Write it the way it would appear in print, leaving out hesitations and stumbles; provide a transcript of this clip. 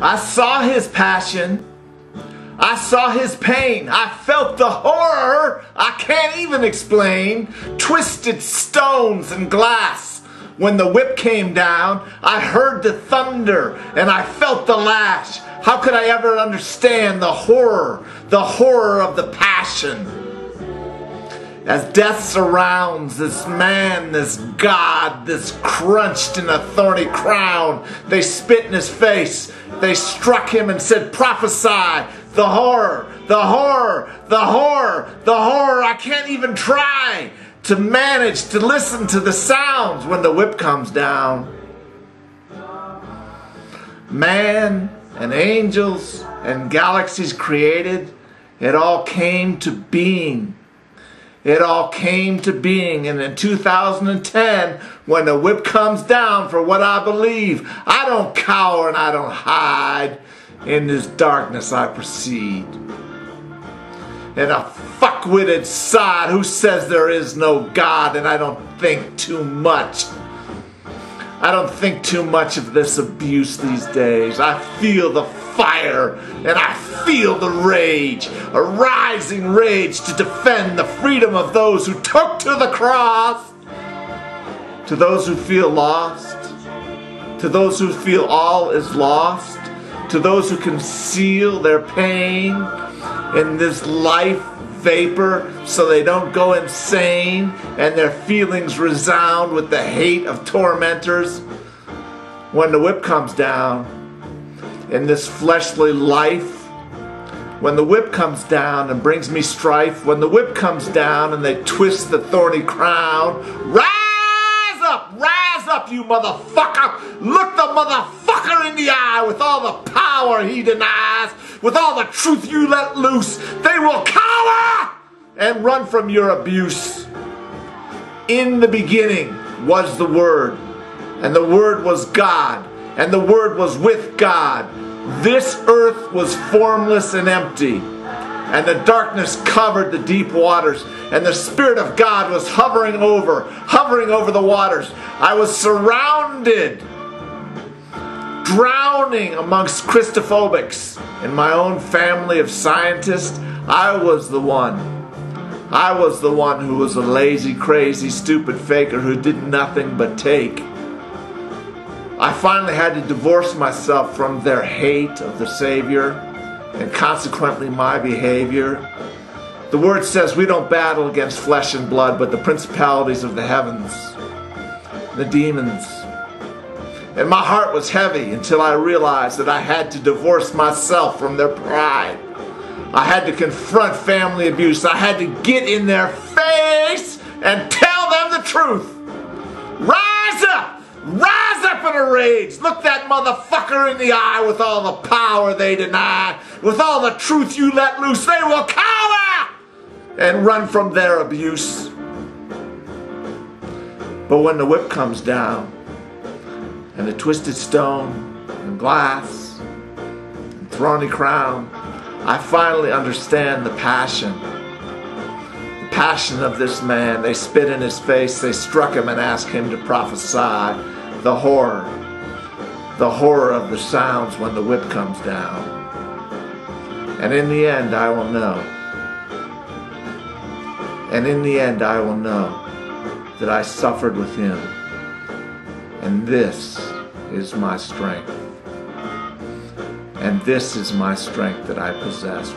I saw his passion. I saw his pain. I felt the horror I can't even explain. Twisted stones and glass. When the whip came down, I heard the thunder and I felt the lash. How could I ever understand the horror of the passion? As death surrounds this man, this God, this crunched in a thorny crown, they spit in his face. They struck him and said, prophesy, the horror, the horror, the horror, the horror. I can't even try to manage to listen to the sounds when the whip comes down. Man and angels and galaxies created, it all came to being. It all came to being, and in 2010, when the whip comes down for what I believe, I don't cower and I don't hide. In this darkness I proceed. And a fuck-witted sod who says there is no God, and I don't think too much. I don't think too much of this abuse these days. I feel the fire and I feel the rage, a rising rage to defend the freedom of those who took to the cross. To those who feel lost, to those who feel all is lost, to those who conceal their pain in this life vapor so they don't go insane and their feelings resound with the hate of tormentors. When the whip comes down in this fleshly life, when the whip comes down and brings me strife, when the whip comes down and they twist the thorny crown, rise up, you motherfucker! Look the motherfucker in the eye with all the power he denies, with all the truth you let loose. They will cower and run from your abuse. In the beginning was the Word, and the Word was God, and the Word was with God. This earth was formless and empty, and the darkness covered the deep waters, and the Spirit of God was hovering over the waters. I was surrounded, drowning amongst Christophobics. In my own family of scientists, I was the one who was a lazy, crazy, stupid faker who did nothing but take. I finally had to divorce myself from their hate of the Savior and consequently my behavior. The Word says we don't battle against flesh and blood, but the principalities of the heavens, the demons. And my heart was heavy until I realized that I had to divorce myself from their pride. I had to confront family abuse. I had to get in their face and tell them the truth. Rise up! Rise up in a rage. Look that motherfucker in the eye with all the power they deny. With all the truth you let loose, they will cower and run from their abuse. But when the whip comes down, and the twisted stone and glass and thorny crown, I finally understand the passion of this man. They spit in his face, they struck him and asked him to prophesy the horror of the sounds when the whip comes down. And in the end I will know. And in the end I will know that I suffered with him. And this is my strength. And this is my strength that I possess.